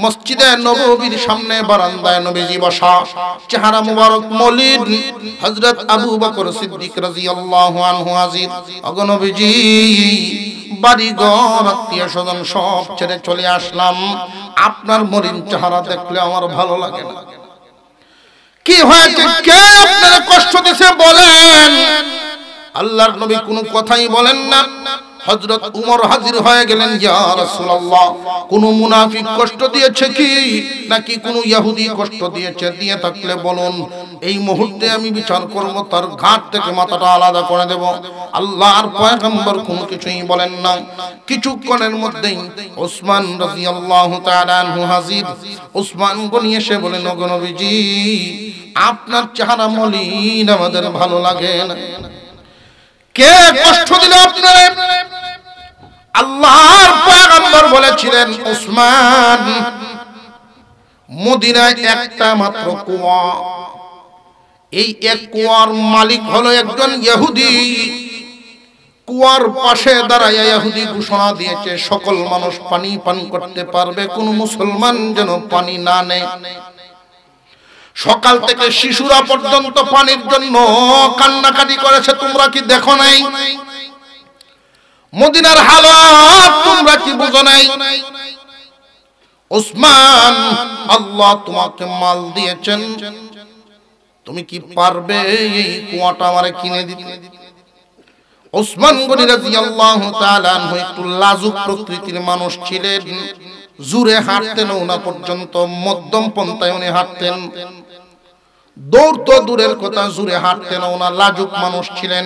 মসজিদে নববীর সামনে বারান্দায় নবীজি বসা, চেহারা মুবারক মলিন। হযরত আবু বকর সিদ্দিক রাদিয়াল্লাহু আনহু হাজির। ওগো নবীজি, বাড়ি ঘর আত্মীয় স্বজন সব ছেড়ে চলে আসলাম, আপনার মলিন চেহারা দেখলে আমার ভালো লাগে না। কি হয়েছে, কে আপনার কষ্ট দিয়েছে বলেন? আল্লাহর নবী কোনো কথাই বলেন না। হযরত উমর হাজির হয়ে গেলেন, ইয়া রাসূলুল্লাহ, কোন মুনাফিক কষ্ট দিয়েছে কি, নাকি কোন ইহুদি কষ্ট দিয়েছে? দিয়ে থাকলে বলুন, এই মুহূর্তে আমি বিচার করব, তার ঘাট থেকে মাথাটা আলাদা করে দেব। আল্লাহর পয়গম্বর কোনো কিছুই বলেন না। কিছুক্ষণের মধ্যেই ওসমান রাদিয়াল্লাহু তাআলা আনহু হাজির। ওসমান গনি এসে বলেন, ওগো নবীজি, আপনার চেহারা মলিন, আমাদের ভালো লাগে না। কে কষ্ট দিল আপনারে? আল্লাহর পয়গম্বর বলেছিলেন, ওসমান, মদিনায় একটা মাত্র কুয়া, এই এক কুয়ার মালিক হলো একজন ইহুদি। কুয়ার পাশে দাঁড়ায় ইহুদি ঘোষণা দিয়েছে, সকল মানুষ পানি পান করতে পারবে, কোন মুসলমান যেন পানি না নেয়। সকাল থেকে শিশুরা পর্যন্ত পানির জন্য কান্নাকাটি করেছে, তোমরা কি দেখো নাই? মদিনার হালাত তোমরা কি বুঝো নাই? ওসমান, আল্লাহ তোমাকে মাল দিয়েছেন, তুমি কি পারবে এই কুয়াটা আমারে কিনে দিতে? ওসমান গনি রাদিয়াল্লাহু তাআলা আনহু একটু লাজুক প্রকৃতির মানুষ ছিলেন। জুরে হাঁটতেন না, পর্যন্ত মধ্যম পন্থায় উনি হাঁটতেন। দৌড় তো দূরের কথা, জুরে হাঁটতেন না, লাজুক মানুষ ছিলেন।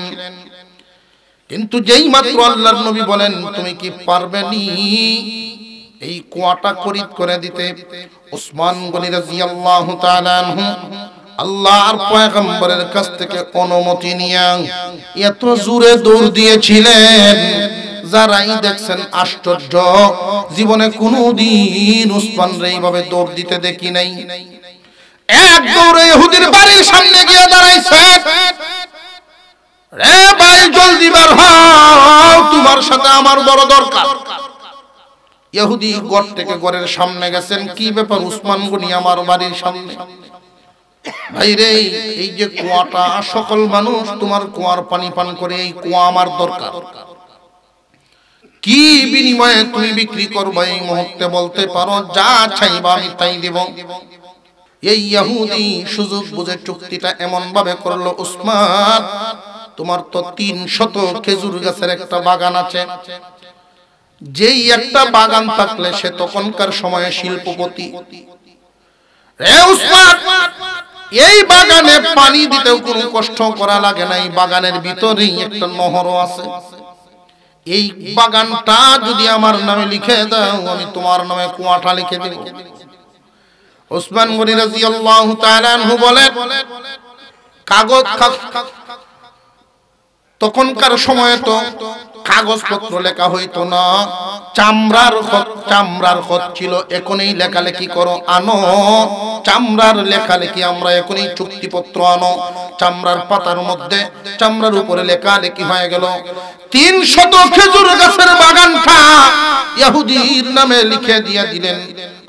কিন্তু যেই মাত্র আল্লাহর নবী বলেন, তুমি কি পারবে নি এই কুয়াটা খরিদ করে দিতে, ওসমান গনি রাদিয়াল্লাহু তাআলা আনহু আল্লাহর পয়গম্বরের কাছ থেকে অনুমতি নিয়ে এত জোরে দৌড় দিয়েছিলেন, যারাই দেখছেন আশ্চর্য। জীবনে কোনোদিন ওসমান রে এইভাবে দৌড় দিতে দেখি নাই। এক দৌড়ে ইহুদির বাড়ির সামনে গিয়ে দাঁড়াইছে, রে ভাই জলদি বের হও, তোমার সাথে আমার বড় দরকার। ইহুদি ঘর থেকে ঘরের সামনে গেছেন, কি ব্যাপার ওসমান গনি আমার বাড়ির সামনে? ভাই রে, এই যে কুয়াটা, সকল মানুষ তোমার কুয়ার পানি পান করে, এই কুয়া আমার দরকার। কি বিনিময়ে তুমি বিক্রি করবে এই মুহূর্তে বলতে পারো? যা চাইবা আমি তাই দেব। এই ইহুদি সুযোগ বুঝে চুক্তিটা এমন ভাবে করলো, ওসমান, তোমার তো 300 খেজুর গাছের একটা বাগান আছে, যেই একটা বাগান থাকলে সে তখনকার সময়ে শিল্পপতি। রে ওসমান, এই বাগানে পানি দিতেও কোনো কষ্ট করা লাগে না, এই বাগানের ভিতরেই একটা নহর আছে। এই বাগানটা যদি আমার নামে লিখে দাও, আমি তোমার নামে কুয়াটা লিখে দেব। ওসমান গনি রাদিয়াল্লাহু তাআলা আনহু বলেন, কাগজ, তখনকার সময়ে তো কাগজপত্র লেখা হইতো না, চামড়ার খত ছিল। এখন এই লেখালেখি করো, আনো চামড়ার লেখালেখি, আমরা এখন এই চুক্তিপত্র আনো। চামড়ার পাতার মধ্যে চামড়ার উপরে লেখালেখি হয়ে গেল। 300 খেজুর গাছের বাগানটা ইহুদির নামে লিখে দিয়ে দিলেন,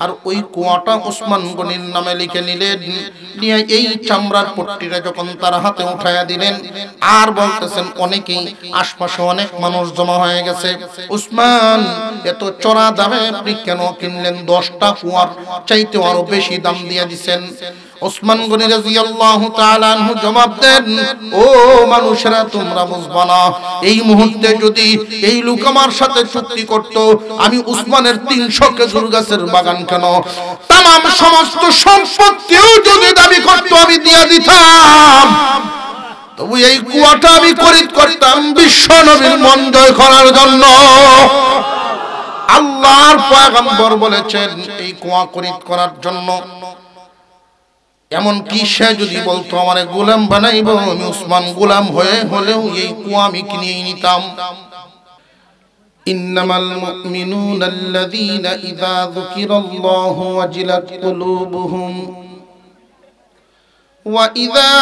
আর ওই কুয়াটা ওসমান গনির নামে লিখে নিলেন। নিয়ে এই চামড়ার পট্টিটা যখন তার হাতে উঠাইয়া দিলেন, আর বলতেছেন, অনেকেই আশপাশে অনেক মানুষ জমা হয়ে গেছে, ওসমান, এত চড়া দামে আপনি কেন কিনলেন? 10টা কুয়ার চাইতে আরো বেশি দাম দিয়ে দিচ্ছেন। ওসমান গনি রাদিয়াল্লাহু তাআলা আনহু জবাব দেন, ও মানুষেরা, তোমরা বুঝবা না, এই মুহূর্তে যদি এই লোক আমার সাথে চুক্তি করত, আমি ওসমানের 300 খেজুর গাছের বাগান কেন, তাম সমস্ত সম্পত্তিও যদি দাবি করত, আমি দিয়ে দিতাম। তবু এই কুয়াটা আমি খরিদ করতাম বিশ্ব নবীর মন জয় করার জন্য। আল্লাহর পয়গম্বর বলেছেন, এই কুয়া খরিদ করার জন্য। এমন কি সে যদি বলতো আমারে গোলাম বানাইবো, আমি ওসমান গোলাম হয়ে হলেও এই কুয়া আমি কিনে নিতাম। ইন্নামাল মুমিনুনা আল্লাযীনা ইযা যুকিরাল্লাহু ওয়াজিলাত কুলুবুহুম ওয়া ইযা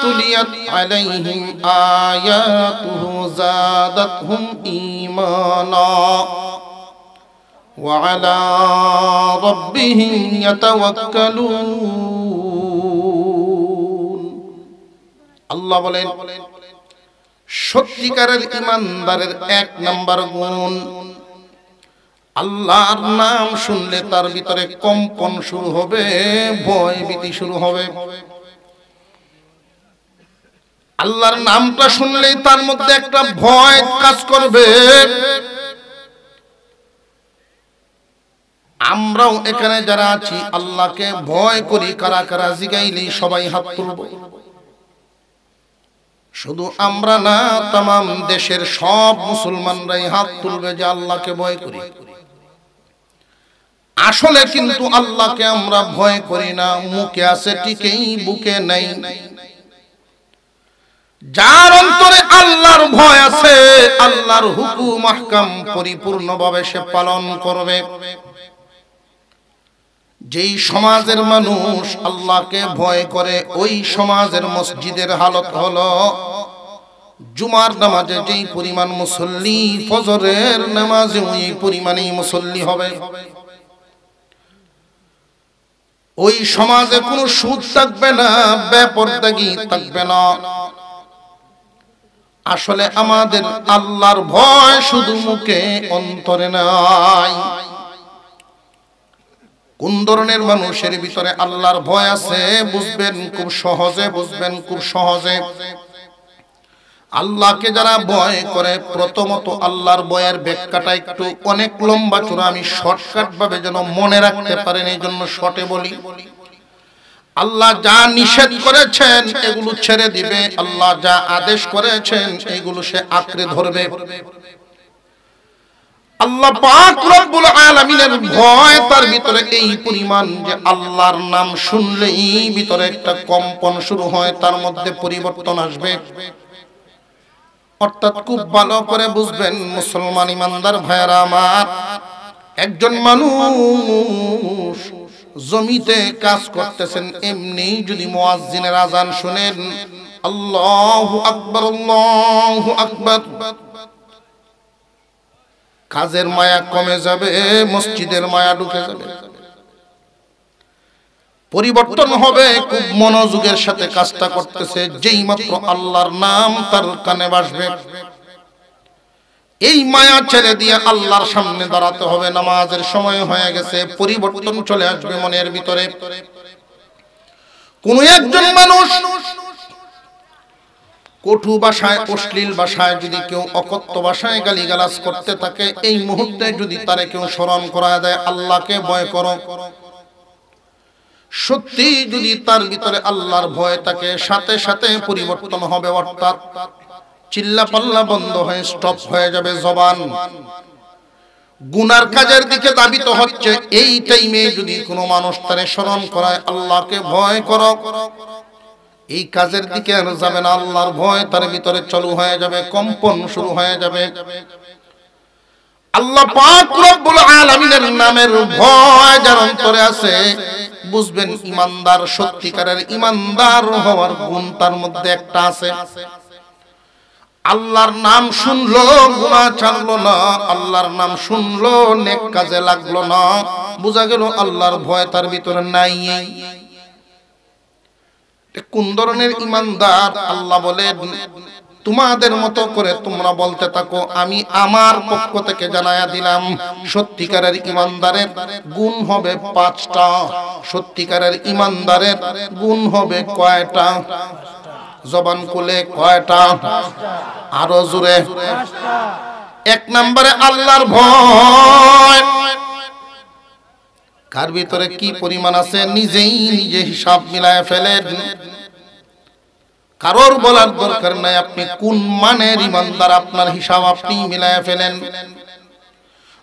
তুলিয়াত আলাইহিম আয়াতুহু যাদাতহুম ঈমানা ওয়া আলা রাব্বিহিম ইয়াতাওয়াক্কালুন। আল্লাহ বলেন সত্যিকারের ঈমানদারের এক নাম্বার গুণ, আল্লাহর নাম শুনলে তার ভিতরে কম্পন শুরু হবে, ভয় ভীতি শুরু হবে। আল্লাহর নামটা শুনলেই তার মধ্যে একটা ভয় কাজ করবে। আমরাও এখানে যারা আছি আল্লাহকে ভয় করি কারা কারা জিগাইলেই সবাই হাত তুলব। শুধু আমরা না, তামাম দেশের সব মুসলমানরাই হাত তুলবে যে আল্লাহকে ভয় করি। আসলে কিন্তু আল্লাহকে আমরা ভয় করি না, মুখে আছে ঠিকই, বুকে নাই। যার অন্তরে আল্লাহর ভয় আছে, আল্লাহর হুকুম আহকাম পরিপূর্ণভাবে সে পালন করবে। যেই সমাজের মানুষ আল্লাহকে ভয় করে, ওই সমাজের মসজিদের হালত হলো জুমার নামাজে যেই পরিমাণ মুসল্লি, ফজরের নামাজে ওই পরিমাণেই মুসল্লি হবে। ওই সমাজে কোনো সুদ থাকবে না, বেপরদাগি থাকবে না। আসলে আমাদের আল্লাহর ভয় শুধু মুখে, অন্তরে নাই। কোন ধরনের মানুষের ভিতরে আল্লাহর ভয় আছে বুঝবেন খুব সহজে, বুঝবেন খুব সহজে। আল্লাহকে যারা ভয় করে, প্রথমত আল্লাহর ভয়ের ব্যাখ্যাটা একটু অনেক লম্বা চূড়া, আমি শর্টকাট ভাবে যেন মনে রাখতে পারেন এই জন্য শর্টে বলি। আল্লাহ যা নিষেধ করেছেন এগুলো ছেড়ে দিবে, আল্লাহ যা আদেশ করেছেন এগুলো সে আঁকড়ে ধরবে। আল্লাহ পাক রব্বুল আলামিনের ভয় তার ভিতরে এই পরিমাণ যে আল্লাহর নাম শুনলেই ভিতরে একটা কম্পন শুরু হয়, তার মধ্যে পরিবর্তন আসবে। অর্থাৎ খুব ভালো করে বুঝবেন মুসলমান ইমানদার ভাইরা আমার, একজন মানুষ জমিতে কাজ করতেছেন, এমনি যদি মুয়াজ্জিনের আযান শুনেন আল্লাহু আকবার আল্লাহু আকবার, কাজের মায়া কমে যাবে, মসজিদের মায়া ঢুকে যাবে, পরিবর্তন হবে। খুব মনোযোগের সাথে কাজটা করতেছে, যেই মাত্র আল্লাহর নাম তার কানে বাজবে, এই মায়া ছেড়ে দিয়ে আল্লাহর সামনে দাঁড়াতে হবে। নামাজের সময় হয়ে গেছে, পরিবর্তন চলে আসবে মনের ভিতরে। কোন একজন মানুষ কটু ভাষায়, অশ্লীল ভাষায় যদি কেউ অকথ্য ভাষায় গালিগালাজ করতে থাকে, এই মুহূর্তে যদি তারে কেউ স্মরণ করায় দেয় আল্লাহকে ভয় করো, সত্যি যদি তার ভিতরে আল্লাহর ভয় থাকে, সাথে সাথে পরিবর্তন হবে। অর্থাৎ চিল্লা পাল্লা বন্ধ হয়ে স্টপ হয়ে যাবে জবান। গুনার কাজের দিকে ধাবিত হচ্ছে, এই টাইমে যদি কোনো মানুষ তারে স্মরণ করায় আল্লাহকে ভয় করো, এই কাজের দিকে আর যাবে না, আল্লাহর ভয় তার ভিতরে চালু হয়ে যাবে, কম্পন শুরু হয়ে যাবে। আল্লাহ পাক রব্বুল আলামিনের নামের ভয় যার অন্তরে আছে, বুঝবেন ইমানদার, সত্যিকারের ইমানদার হওয়ার গুণ তার মধ্যে একটা আছে। আল্লাহর নাম শুনলো, গুনাহ ছাড়লো না, আল্লাহর নাম শুনলো, নেক কাজে লাগলো না, বোঝা গেল আল্লাহর ভয় তার ভিতরে নাই। কোন ধরনের ইমানদার? আল্লাহ বলেন তোমাদের মতো করে তোমরা বলতে থাকো, আমি আমার পক্ষ থেকে জানায়া দিলাম সত্যিকারের ইমানদারের গুণ হবে 5টা। সত্যিকারের ইমানদারের গুণ হবে কয়টা? জবান খুলে কয়টা? আরো জোরে। 1 নম্বরে আল্লাহর ভয়। কার ভিতরে কি পরিমাণ আছে নিজেই নিজে হিসাব মিলায় ফেলেন, কারোর বলার দরকার নাই। আপনি কোন মানের ইমানদার আপনার হিসাব আপনি মিলায় ফেলেন।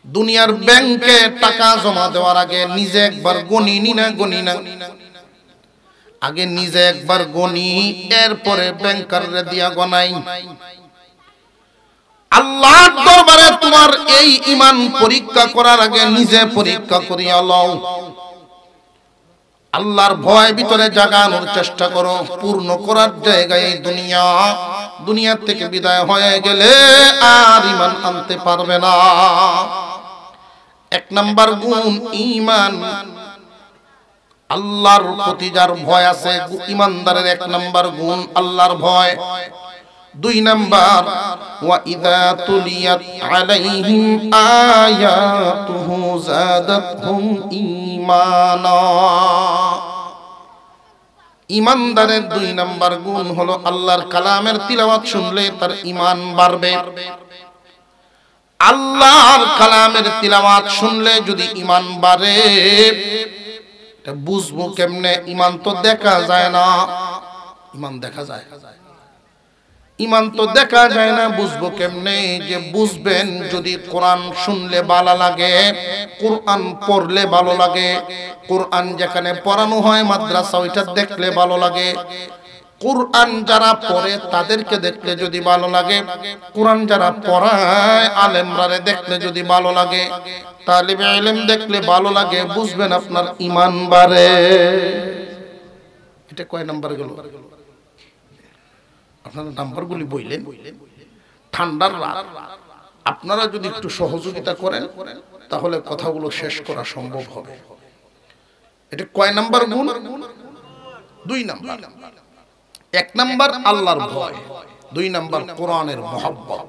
দুনিয়ার ব্যাংকে টাকা জমা দেওয়ার আগে নিজে একবার গণি না, আগে নিজে একবার গণি, এরপরে ব্যাংকাররে দিয়া গণাই। আল্লাহর দরবারে তোমার এই ঈমান পরীক্ষা করার আগে নিজে পরীক্ষা করিয়া লও। আল্লাহর ভয় ভিতরে জাগানোর চেষ্টা করো। পূর্ণ করার জায়গায় দুনিয়া থেকে বিদায় হয়ে গেলে আর ঈমান আনতে পারবে না। এক নাম্বার গুণ ঈমান, আল্লাহর প্রতি যার ভয় আছে, ঈমানদারের এক নাম্বার গুণ আল্লাহর ভয়। দুই নাম্বার ওয়া ইযা তুলিয়াত আলাইহিম আয়াতুহু যাদাতহুম ঈমানা। ঈমানদারের দুই নাম্বার গুণ হলো আল্লাহর কালামের তিলাওয়াত শুনলে তার ঈমান বাড়বে। আল্লাহর কালামের তিলাওয়াত শুনলে যদি ঈমান বাড়ে, এটা বুঝবো কেমনে? ঈমান তো দেখা যায় না। ঈমান দেখা যায়? ঈমান তো দেখা যায় না, বুঝবো কেমনে? যে বুঝবেন যদি কোরআন শুনলে ভালো লাগে, কোরআন পড়লে ভালো লাগে, কোরআন যেখানে পড়ানো হয় মাদ্রাসা ওইটা দেখলে ভালো লাগে, কোরআন যারা পড়ে তাদেরকে দেখলে যদি ভালো লাগে, কোরআন যারা পড়ায় আলেমরারে দেখলে যদি ভালো লাগে, তালিবে ইলম দেখলে ভালো লাগে, বুঝবেন আপনার ঈমান বাড়ে। এটা কয় নাম্বার গেল? আপনারা নাম্বারগুলি বললেন। ঠান্ডার রাত, আপনারা যদি একটু সহযোগিতা করেন তাহলে কথাগুলো শেষ করা সম্ভব হবে। এটা কয় নাম্বার গুণ? দুই নাম্বার। এক নাম্বার আল্লাহর ভয়, দুই নাম্বার কোরআনের মহব্বত।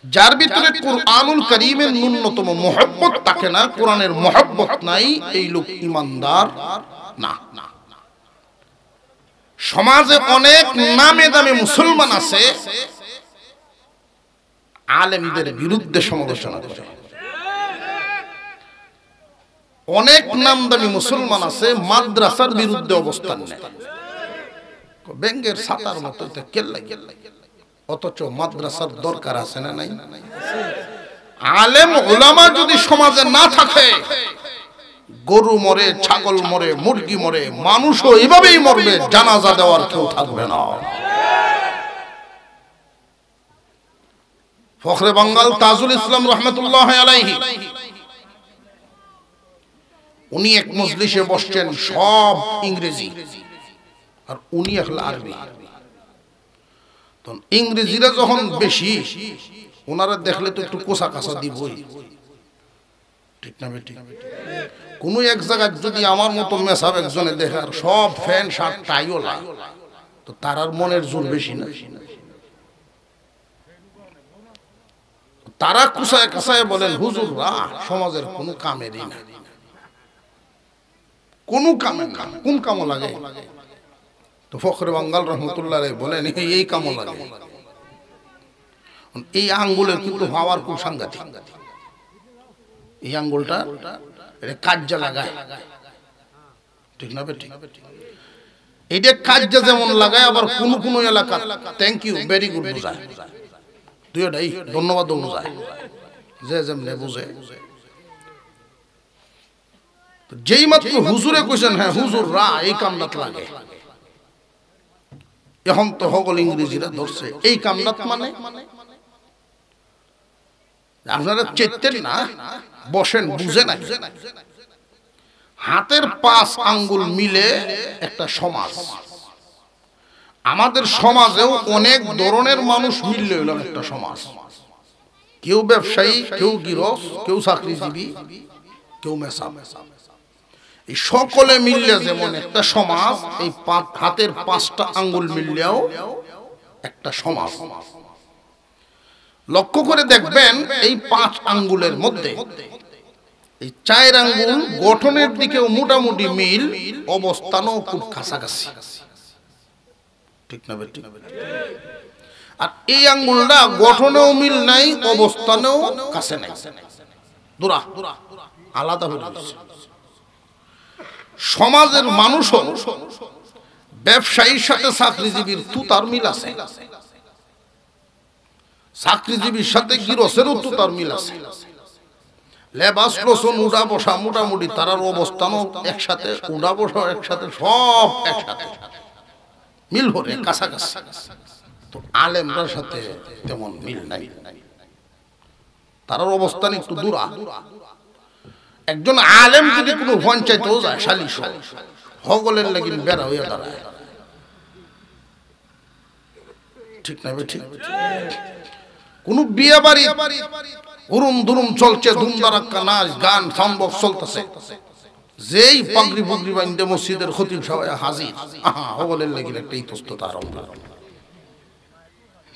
যার ভিতরে কুরআনুল কারীমের ন্যূনতম মহব্বত থাকে না, কোরআনের মহব্বত নাই, এই লোক ঈমানদার না। সমাজে অনেক নামে দামে মুসলমান আছে, আলেমদের বিরুদ্ধে সমালোচনা করে। অনেক নামদামি মুসলমান আছে, মাদ্রাসার বিরুদ্ধে অবস্থান নেয়। ব্যাঙ্গের ছাতার মতো কেল্লাই, অথচ মাদ্রাসার দরকার আছে না নাই? আলেম উলামা যদি সমাজে না থাকে, গরু মরে, ছাগল মরে, মুরগি মরে, মানুষও এভাবেই মরবে, জানাজা দেওয়ার কেউ থাকবে না। ফখরে বাঙ্গাল তাজুল ইসলাম রহমতুল্লাহ আলাইহি, উনি এক মজলিসে বসছেন, সব ইংরেজি আর উনি একলা আরবি। তো ইংরেজিরা যখন বেশি, ওনারা দেখলে তো একটু কোসা কাসা দিবই, ঠিক না বেটি? কোন এক জায়গায় যদি আমার মতো মেসাব একজনে দেখে আর সব ফ্যান শার্ট টাইওলা, তো তার আর মনের জোর বেশি না? তারা কুসায় কাসায় বলেন, হুজুররা সমাজের কোন কামেরই না, কোন কামে না, কোন কামও লাগে? তো ফখরে বাঙ্গাল রহমতুল্লাহ বলেন, এই কামও লাগে। এই আঙ্গুলের কিন্তু হওয়ার খুব সাংঘাতিক। এই আঙ্গুলটা এটা কাজ্জা লাগায়, ঠিক না বেটি? এইটা কাজ্জা যেমন লাগায়, আবার কোন কোন এলাকা থ্যাংক ইউ ভেরি গুড বোঝায়, দুইটাই ধন্যবাদ বোঝায়, যে যেমনে বুঝে। যেই মাত্র হুজুরে কইছেন, হ্যাঁ হুজুররা এই কামনাত লাগে, এখন তো সকল ইংরেজিরা ধরছে এই কামনাত মানে। আপনারা চেতেন না, বসেন, বুঝে না। হাতের 5 আঙ্গুল মিলে একটা সমাজ। আমাদের সমাজেও অনেক ধরনের মানুষ মিললে হলো একটা সমাজ। কেউ ব্যবসায়ী, কেউ গৃহস্থ, কেউ চাকরিজীবী, কেউ মেসাব। এই সকলে মিললে যেমন একটা সমাজ, এই হাতের 5টা আঙ্গুল মিললেও একটা সমাজ। লক্ষ্য করে দেখবেন, এই 5 আঙ্গুলের মধ্যে এই 4 আঙ্গুল গঠনের দিকেও মোটামুটি মিল, অবস্থানও খুব কাছাকাছি, ঠিক না বেটি? আর এই আঙ্গুলটা গঠনেও মিল নাই, অবস্থানেও কাছে নাই, দূরা আলাদা হয়ে গেছে। সমাজের মানুষও ব্যবসায়ীর সাথে চাকরিজীবীর তুতার মিল আছে, চাকরিজীবীর সাথে গৃহস্থেরও তুতার মিল আছে। লেবাস লোসন উড়া বসা মোটামুটি তারার অবস্থানও একসাথে, উড়া বসা একসাথে, সব একসাথে মিল হরে কাছাকাছি। তো আলেমরার সাথে তেমন মিল নাই, তারার অবস্থান একটু দূরা। একজন আলেম যদি কোনো পঞ্চায়েতেও যায়, সালিশ হগলের লাগিন বেড়া হইয়া দাঁড়ায়, ঠিক না? ঠিক। কোন বিয়ে বাড়ি উরুম দুরুম চলছে, ধুমধারাক্কা নাচ গান সাউন্ড বক্স চলতেছে। যেই পাগড়ি পুগড়ি বাঁধতে মসজিদের খতিব সবাই হাজির, আহা হবলের লাগি একটা ইতস্ততা আরম্ভ,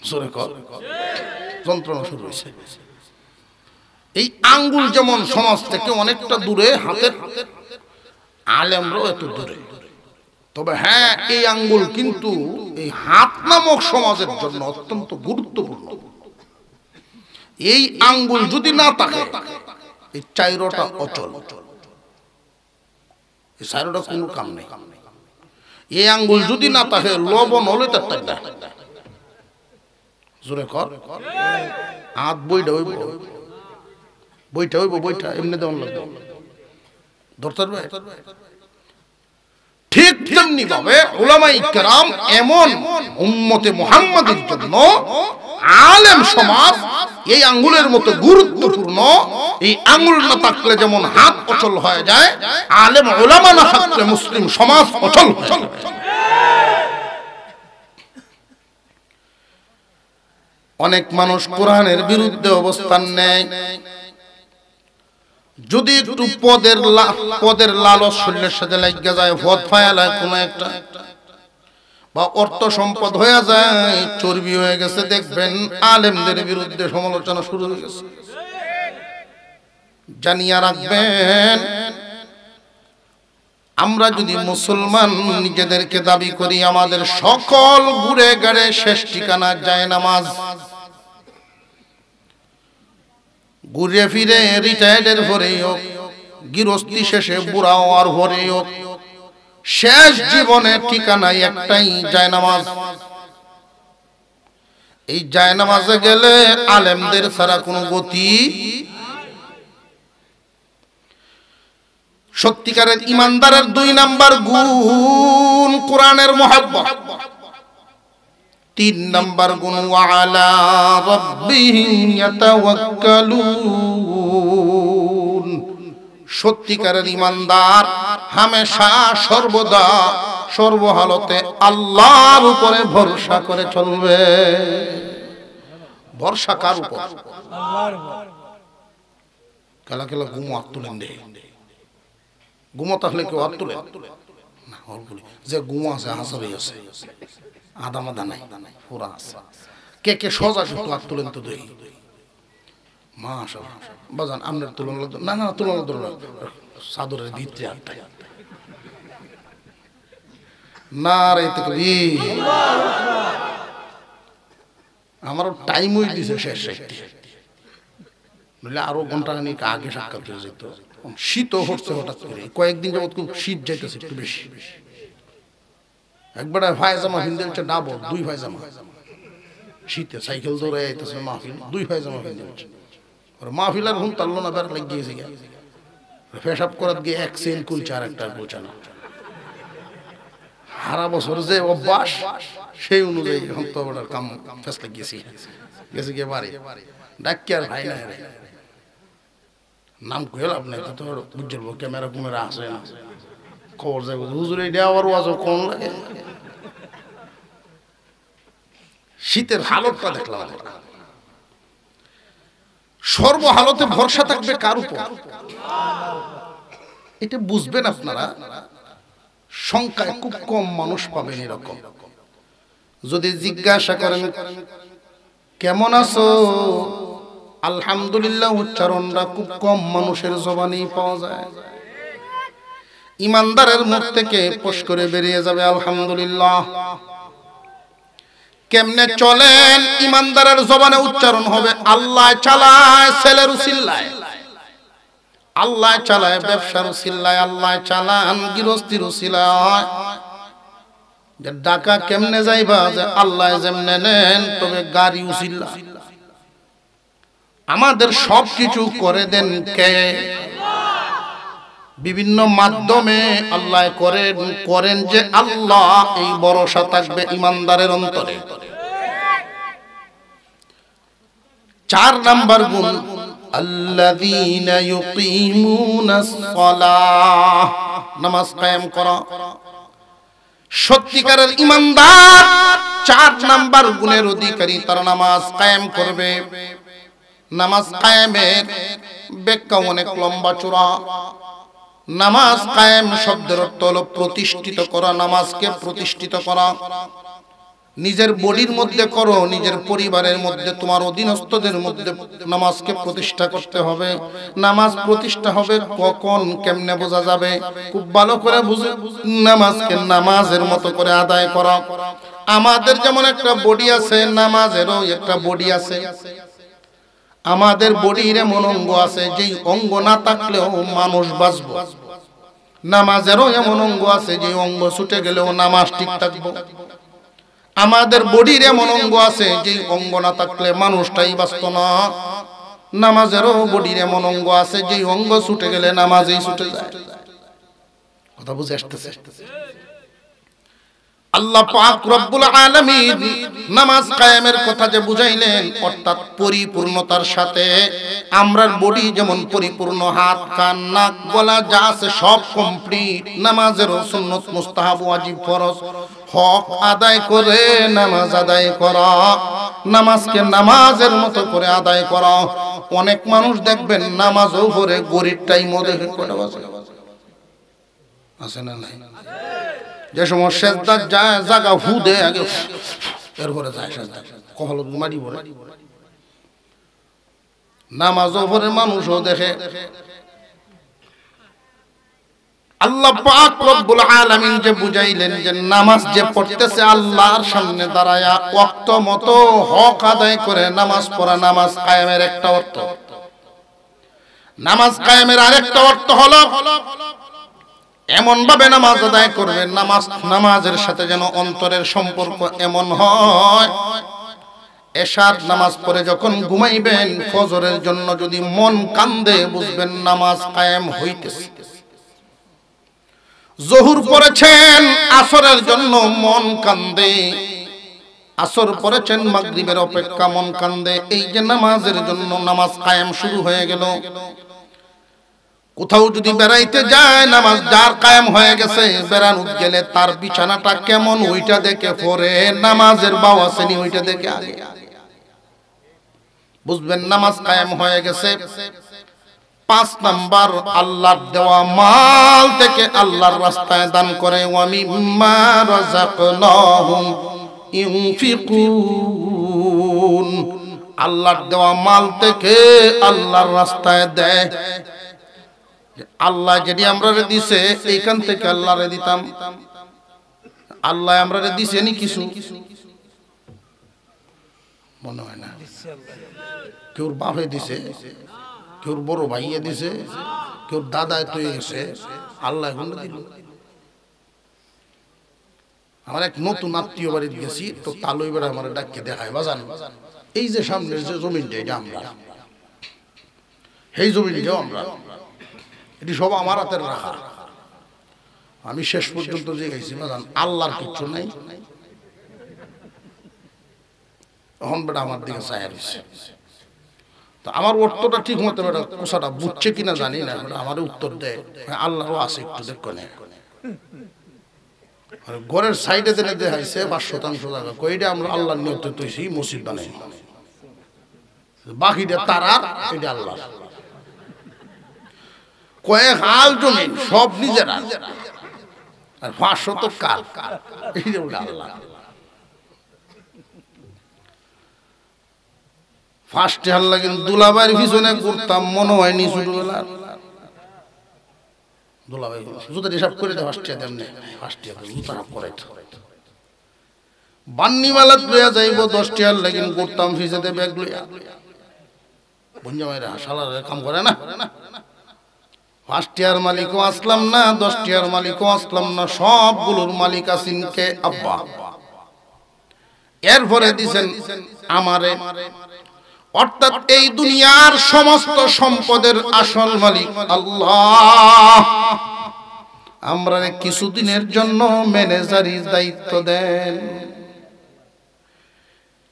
জোরে কর, যন্ত্রণা শুরু হয়েছে। এই আঙ্গুল যেমন সমাজ থেকে অনেকটা দূরে, হাতের আলেমরাও এত দূরে। তবে হ্যাঁ, এই আঙ্গুল কিন্তু এই হাত নামক সমাজের জন্য অত্যন্ত গুরুত্বপূর্ণ। এই আঙ্গুল যদি না থাকে, এই চাইরোটা অচল, এই চাইরোটা কোনো কাম নেই। এই আঙ্গুল যদি না থাকে, লবণ হলে তার না, জোরে কর, হাত বইটা হইব, বইটা হইব, বইটা এমনি দেওয়ান লাগবে, ধরতে পারবে। ঠিক তেমনি ভাবে উলামায়ে কেরাম এমন উম্মতে মুহাম্মাদের জন্য আলেম সমাজ এই আঙ্গুলের মতো গুরুত্বপূর্ণ। এই আঙ্গুল না থাকলে যেমন হাত অচল হয়ে যায়, আলেম উলামা না থাকলে মুসলিম সমাজ অচল হয়ে যায়। অনেক মানুষ কোরআনের বিরুদ্ধে অবস্থান নেয়। যদি একটু পদের লালচ শরীরের সাথে লাগিয়ে যায়, ভদ ফায়ালায় কোনো একটা, বা অর্থ সম্পদ হয়ে যায়, চর্বি হয়ে গেছে, দেখবেন আলেমদের বিরুদ্ধে সমালোচনা শুরু হয়ে গেছে। জানিয়ে রাখবেন, আমরা যদি মুসলমান নিজেদেরকে দাবি করি, আমাদের সকল ঘুরে গেড়ে শেষ ঠিকানা যায় নামাজ। ঘুরে ফিরে রিটায়ার্ডের পরেই হোক, গৃহস্থী শেষে বুড়া হওয়ার পরেই হোক, শেষ জীবনের ঠিকানায় একটাই, জায়নামাজ। এই জায়নামাজে গেলে আলেমদের ছাড়া কোনো গতি। সত্যিকারের ইমানদারের 2 নাম্বার গুণ কোরআনের মুহাব্বত, 3 নাম্বার গুণ ওয়ালা রাব্বিহিম ইয়াতাওয়াক্কালুন। সত্যিকারের ইমানদার হামেশা সর্বদা সর্বহালতে আল্লাহর উপরে ভরসা করে চলবে। ভরসা কার উপর? আল্লাহর উপর। কালা কালা ঘুম হাত তুলেন দে, ঘুমো তাহলে কেউ হাত তুলে না, যে ঘুম আছে হাসাবে আছে, আদা মাদা নাই, পুরা আছে। কে কে সজা একটু হাত তুলেন তো দেখি। মাশাআল্লাহ বাজান, আপনার তুলনা না, না তুলনা চাদরের ভিতরে হাতটা না রে তাকবীর। আমারও টাইম হয়ে দিছে শেষ, নইলে আরো ঘন্টা খানিক আগে সাক্ষাৎ হয়ে যেত। শীতও হচ্ছে হঠাৎ করে, কয়েকদিন যাবত খুব শীত যাইতেছে একটু বেশি। একবার পায়জামা হিন্দেলছে ডাবল, 2 পায়জামা, শীতে সাইকেল দৌড়ে যাইতেছে মাহফিল, 2 পায়জামা হিন্দেলছে। মাহফিল আর হুন তাল্লো না, বের লাগিয়েছে গিয়া পেশাব করার গিয়ে এক সেল কুলছে আর একটা কুলছে না। সারা বছর যে অভ্যাস, সেই অনুযায়ী এখন তো আবার কাম ফেসলে গেছি গিয়ে বাড়ি ডাকি আর ভাই না নাম কইল আপনি তো বুঝছেন, ক্যামেরা কুমেরা আছে না, খবর যাই হুজুর এই দেওয়ার ওয়াজ কোন লাগে। শীতের হালতটা দেখলাম, সর্বহালতে ভরসা থাকবে কার উপর? এটা বুঝবেন আপনারা, সংখ্যায় খুব কম মানুষ পাবেন এরকম। যদি জিজ্ঞাসা করেন কেমন আছো, আলহামদুলিল্লাহ উচ্চারণটা খুব কম মানুষের জবানেই পাওয়া যায়। ইমানদারের মুখ থেকে পোষ করে বেরিয়ে যাবে আলহামদুলিল্লাহ। কেমনে চলেন? ইমানদারের জবানে উচ্চারণ হবে আল্লাহ চালায় ছেলের উসিলায়, আল্লাহ চালায় ব্যবসার উসিলায়, আল্লাহ চালান গৃহস্থির উসিলায়। ঢাকা কেমনে যাইবা? যে আল্লাহ যেমনে নেন, তবে গাড়ি উসিলা। আমাদের সবকিছু করে দেন কে? বিভিন্ন মাধ্যমে আল্লাহ করেন যে আল্লাহ, এই ভরসা থাকবে ইমানদারের অন্তরে। 4 নাম্বার গুণ আল্লাযীনা ইউকিমুনাস সালাহ, নামাজ কায়েম করা। সত্যিকারের ইমানদার 4 নাম্বার গুণের অধিকারী, তারা নামাজ কায়েম করবে। নামাজ কায়েমের ব্যাখ্যা অনেক লম্বা চূড়া। নামাজ কায়েম শব্দের অর্থ হলো প্রতিষ্ঠিত করা, নামাজকে প্রতিষ্ঠিত করা। নিজের বডির মধ্যে করো, নিজের পরিবারের মধ্যে, তোমার অধীনস্থদের মধ্যে নামাজকে প্রতিষ্ঠা করতে হবে। নামাজ প্রতিষ্ঠা হবে কখন, কেমনে বোঝা যাবে? খুব ভালো করে বুঝে নামাজকে নামাজের মতো করে আদায় করা। আমাদের যেমন একটা বডি আছে, নামাজেরও একটা বডি আছে। আমাদের বডির এমন অঙ্গ আছে যেই অঙ্গ না থাকলেও মানুষ বাঁচবে। নামাজেরও এমন অঙ্গ আছে যে অঙ্গ ছুটে গেলেও নামাজ ঠিক থাকবে। আমাদের বডির এমন অঙ্গ আছে যে অঙ্গ না থাকলে মানুষটাই বাঁচত না। নামাজেরও বডির এমন অঙ্গ আছে যে অঙ্গ ছুটে গেলে নামাজই ছুটে যায়। কথা বুঝে আসতেছে? আল্লাহ পাক রব্বুল আলামিন নামাজ কায়েমের কথা যে বুঝাইলেন, অর্থাৎ পরিপূর্ণতার সাথে আমরার বডি যেমন পরিপূর্ণ, হাত কান নাক গলা যা আছে সব কমপ্লিট। নামাজেরও সুন্নত মুস্তাহাব ওয়াজিব ফরজ হক আদায় করে নামাজ আদায় করা, নামাজকে নামাজের মতো করে আদায় করা। অনেক মানুষ দেখবেন নামাজও পড়ে গরিব টাইমও দেখে কটা বাজে আছে না নাই? যে সময় সেজদা যায় জায়গা হু দে আগে এরপরে যায় সেজদা কপাল মারি পড়ে। নামাজও পড়ে মানুষও দেখে। আল্লাহ পাক রব্বুল আলামিন যে বুঝাইলেন যে নামাজ যে পড়তেছে আল্লাহর সামনে দাঁড়ায়া ওয়াক্ত মতো হক আদায় করে নামাজ পড়া, নামাজ কায়েমের একটা অর্থ। নামাজ কায়েমের আরেকটা অর্থ হলো এমন ভাবে নামাজ আদায় করবেন, নামাজের সাথে যেন অন্তরের সম্পর্ক এমন হয়, এশার নামাজ পড়ে যখন ঘুমাইবেন ফজরের জন্য যদি মন কান্দে বুঝবেন নামাজ কায়েম হইতেছে। জোহর পড়েছেন আসরের জন্য মন কান্দে, আসর পড়েছেন মাগরিবের অপেক্ষা মন কান্দে, এই যে নামাজের জন্য নামাজ কায়েম শুরু হয়ে গেল। কোথাও যদি বেড়াইতে যায় নামাজ যার কায়েম হয়ে গেছে, বেড়ানো গেলে তার বিছানাটা কেমন ওইটা দেখে পড়ে, নামাজের বাওয়া শ্রেণী ওইটা দেখে আগে বুঝবেন নামাজ কায়েম হয়ে গেছে। 5 নাম্বার, আল্লাহর দেওয়া মাল থেকে আল্লাহর রাস্তায় দান করে, ওয়া মিম্মা রাযাকনাহুম ইউনফিকুন। আল্লাহর দেওয়া মাল থেকে আল্লাহর রাস্তায় দেয়। আল্লাহ যদি আমরারে দিছে এইখান থেকে আল্লাহরে দিতাম। আল্লাহ আমরারে দিছে নি কিছু মনে হয় না। কেউ বাপে দিছে, কেউ বড় ভাইয়ে দিছে, কেউ দাদায় তৈরি গেছে, আল্লাহ এখন দিল। আমার এক নতুন আত্মীয় বাড়িতে গেছি, তো তালুই বেড়া আমার ডাককে দেখায়, বাজান এই যে সামনের যে জমিনটা এটা আমরা, এই জমিনটাও আমরা, এটি সব আমার হাতের রাখা। আমি শেষ পর্যন্ত যে গেছি বাজান আল্লাহর কিচ্ছু নাই। তখন বেটা আমার দিকে চায় রয়েছে। তো আমার উত্তরটা ঠিক মতো বেটা কোষাটা বুঝছে কিনা জানি না, বেটা আমার উত্তর দেয় আল্লাহও আছে একটু দেখো না। ঘরের সাইডে দিনে দেখাইছে 5% জায়গা, কইটা আমরা আল্লাহর নিয়তে তৈছি মসজিদ বানাই, বাকিটা তারার, এটা আল্লাহ। কয়েক হাল জমি সব নিজেরা, আর 500 কার, এইটা আল্লাহ। ফার্স্টে আল্লাহ কিন্তু দুলাভাইয়ের পিছনে ঘুরতাম মনে হয়নি ছোটবেলা। দুলাভাই জুতা হিসাব করে দেয় ফার্স্টে জুতা করে বান্নিমালা লইয়া যাইব 10 টাকার লাগিন ঘুরতাম ফিসেতে ব্যাগ লইয়া। বঞ্জামাইরা শালার কাম করে না। 5 টাকার মালিকও আসলাম না, 10 টাকার মালিকও আসলাম না, সবগুলোর মালিক আছেন কে? আব্বা। এরপরে দিছেন আমারে, অর্থাৎ এই দুনিয়ার সমস্ত সম্পদের আসল মালিক আল্লাহ। আমরা কিছুদিনের জন্য ম্যানেজারি দায়িত্ব দেন।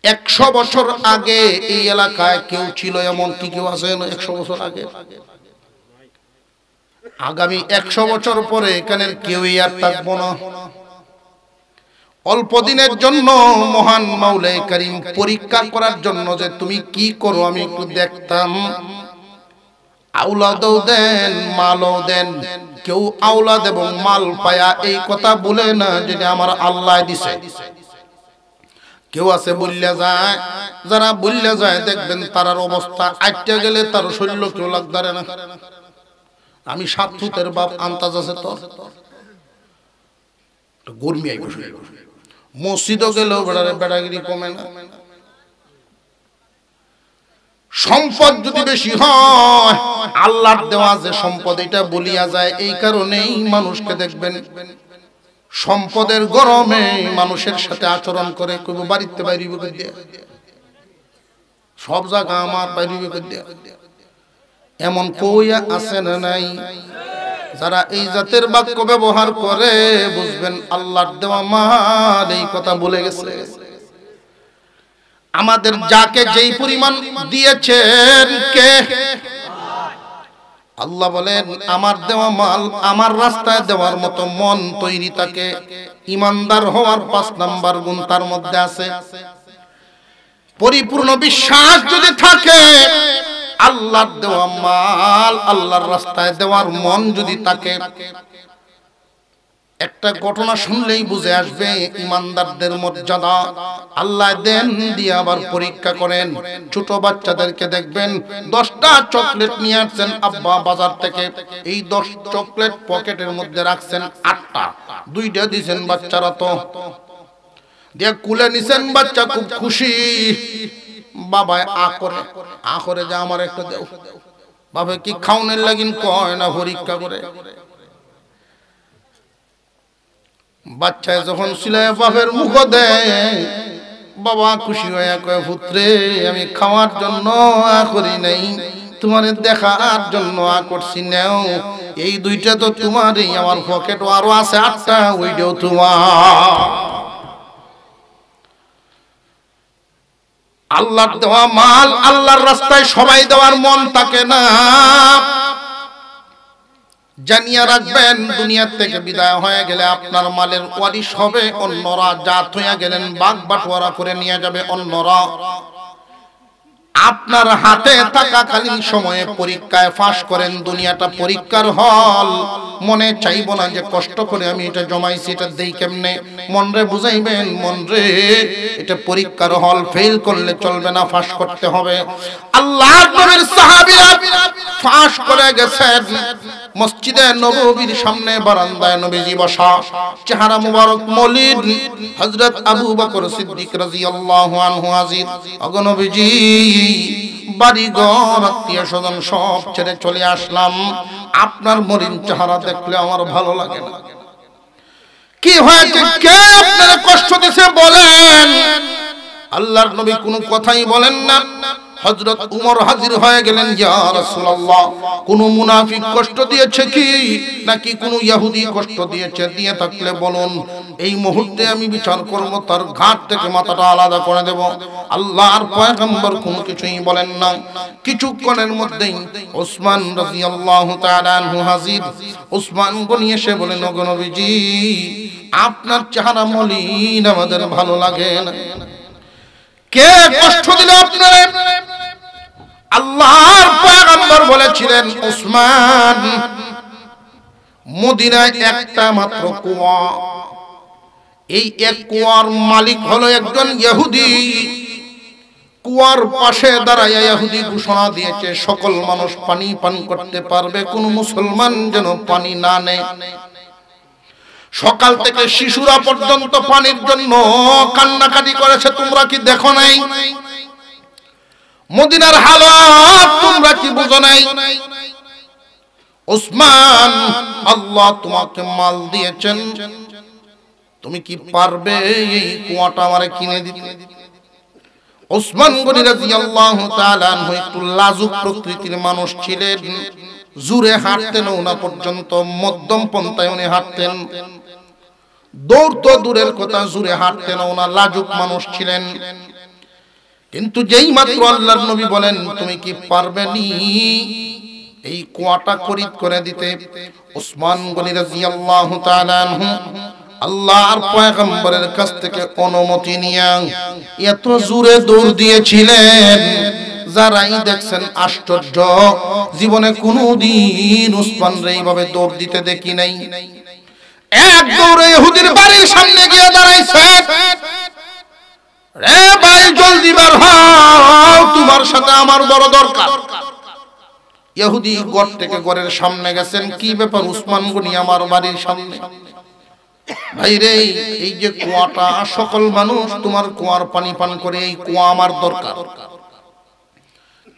100 বছর আগে এই এলাকায় কেউ ছিল এমন কি কেউ আছে? 100 বছর আগে। আগামী 100 বছর পরে এখানে কেউই আর থাকবো না। অল্প দিনের জন্য মহান মাওলাই করিম পরীক্ষা করার জন্য যে তুমি কি করো আমি একটু দেখতাম। আওলাদও দেন, মালও দেন। কেউ আওলাদ এবং মাল পায়া এই কথা বলে না যে আমার আল্লাহ দিছে। কেউ আছে বললে যায়, যারা বললে যায় দেখবেন তার অবস্থা আটটা গেলে তার শরীর কেউ লাগদারে না। আমি 7 ফুটের বাপ, আন্তাজ আছে তোর গরমি আই বসে। মসজিদও গেলেও বেড়াগিরি কমে না। সম্পদ যদি বেশি হয়, আল্লাহর দেওয়া যে সম্পদ এটা বলিয়া যায়। এই কারণেই মানুষকে দেখবেন সম্পদের গরমে মানুষের সাথে আচরণ করে। কইব বাড়িতে বাইরিবে কই দিয়া, সব জায়গা আমার বাইরিবে কই দিয়া, এমন কইয়া আছে না নাই? যারা এই জাতের বাক্য ব্যবহার করে বুঝবেন আল্লাহর দেওয়া মাল এই কথা বলে গেছে। আমাদের যাকে যেই পরিমাণ দিয়েছেন কে? আল্লাহ বলেন আমার দেওয়া মাল আমার রাস্তায় দেওয়ার মতো মন তৈরি থাকে। ইমানদার হওয়ার 5 নাম্বার গুণ তার মধ্যে আছে। পরিপূর্ণ বিশ্বাস যদি থাকে, আল্লাহর দেওয়া মাল আল্লাহর রাস্তায় দেওয়ার মন যদি থাকে, একটা ঘটনা শুনলেই বুঝে আসবে ইমানদারদের মর্যাদা। আল্লাহ দেন দিয়ে আবার পরীক্ষা করেন। ছোট বাচ্চাদেরকে দেখবেন 10টা চকলেট নিয়ে আসছেন আব্বা বাজার থেকে। এই 10 চকলেট পকেটের মধ্যে রাখছেন 8টা, 2টা দিয়েছেন বাচ্চারা তো দিয়ে কুলে নিছেন। বাচ্চা খুব খুশি। বাবা আ করে যা আমার একটা দেও। বাবা কি খাওনের লাগিন কয় না পরীক্ষা করে। বাচ্চায় যখন সিলাই বাপের মুখ দেয়, বাবা খুশি হয়ে কয় পুত্রে আমি খাওয়ার জন্য করি নাই, তোমার দেখার জন্য করছি। নাও এই 2টা তো তোমারই, আমার পকেটও আরো আছে 8টা, ওইটাও তোমার। আল্লাহর দেওয়া মাল আল্লাহর রাস্তায় সবাই দেওয়ার মন থাকে না। জানিয়া রাখবেন দুনিয়া থেকে বিদায় হয়ে গেলে আপনার মালের ওয়ারিশ হবে অন্যরা। জাত হইয়া গেলেন বাগ বাটোয়ারা করে নিয়ে যাবে অন্যরা। আপনার হাতে থাকাকালীন সময়ে পরীক্ষায় ফাঁস করেন। দুনিয়াটা পরীক্ষার হল। মনে চাইব না যে কষ্ট করে আমি এটা জমাইছি, এটা দেই কেমনে। মনরে বুঝাইবেন, মনরে এটা পরীক্ষার হল, ফেল করলে চলবে না, ফাঁস করতে হবে। আল্লাহর নবীর সাহাবীরা ফাঁস করে গেছেন। মসজিদে নববীর সামনে বারান্দায় নবীজি বসা, চেহারা মুবারক মলিন। হযরত আবু বকর সিদ্দিক রাদিয়াল্লাহু আনহু হাজির। ওগো নবীজি, বাড়ি ঘর আত্মীয় স্বজন সব ছেড়ে চলে আসলাম, আপনার মলিন চেহারা দেখলে আমার ভালো লাগে না। কি হয়েছে? কে আপনারা কষ্ট দিয়েছে বলেন? আল্লাহর নবী কোনো কথাই বলেন না। হযরত উমর হাজির হয়ে গেলেন। ইয়া রাসূলুল্লাহ, কোন মুনাফিক কষ্ট দিয়েছে কি নাকি কোন ইহুদি কষ্ট দিয়েছে? দিয়ে থাকলে বলুন, এই মুহূর্তে আমি বিচার করব, তার ঘাট থেকে মাথাটা আলাদা করে দেব। আল্লাহর পয়গম্বর কোনো কিছুই বলেন না। কিছুক্ষণের মধ্যেই ওসমান রাদিয়াল্লাহু তাআলা আনহু হাজির। ওসমান গনি এসে বলেন, ওগো নবীজি, আপনার চেহারা মলিন, আমাদের ভালো লাগে না। কে কষ্ট দিল আপনারে? আল্লাহর পয়গম্বর বলেছিলেন, ওসমান, মদিনায় একটা মাত্র কুয়া, এই এক কুয়ার মালিক হলো একজন ইহুদি। কুয়ার পাশে দাঁড়ায় ইহুদি ঘোষণা দিয়েছে, সকল মানুষ পানি পান করতে পারবে, কোন মুসলমান যেন পানি না নেয়। সকাল থেকে শিশুরা পর্যন্ত পানির জন্য কান্নাকাটি করেছে। তোমরা কি দেখো নাই? মদিনার হালাত তোমরা কি বুঝো নাই? ওসমান, আল্লাহ তোমাকে মাল দিয়েছেন, তুমি কি পারবে এই কুয়াটা আমারে কিনে দিতে? ওসমান গনি রাদিয়াল্লাহু তাআলা আনহু একটু লাজুক প্রকৃতির মানুষ ছিলেন। জুরে হাঁটতেন না, পর্যন্ত মধ্যম পন্থায় উনি হাঁটতেন। দৌড় তো দূরের কথা, জুরে হাঁটতেন না, লাজুক মানুষ ছিলেন। কিন্তু যেই মাত্র আল্লাহর নবী বলেন, তুমি কি পারবে নি এই কুয়াটা খরিদ করে দিতে? ওসমান গনি রাদিয়াল্লাহু তাআলা আনহু আল্লাহর পয়গম্বরের কাছ থেকে অনুমতি নিয়ে এত জোরে দৌড় দিয়েছিলেন, যারাই দেখছেন আশ্চর্য, জীবনে কোনোদিন উসমান রে এইভাবে দৌড় দিতে দেখি নাই। এক দৌড়ে ইহুদির বাড়ির সামনে গিয়ে দাঁড়াইছে, রে ভাই জলদি বের হও, তোমার সাথে আমার বড় দরকার। ইহুদি ঘর থেকে ঘরের সামনে গেছেন, কি ব্যাপার উসমান গনি আমার বাড়ির সামনে? ভাই রে, এই যে কুয়াটা, সকল মানুষ তোমার কুয়ার পানি পান করে, এই কুয়া আমার দরকার।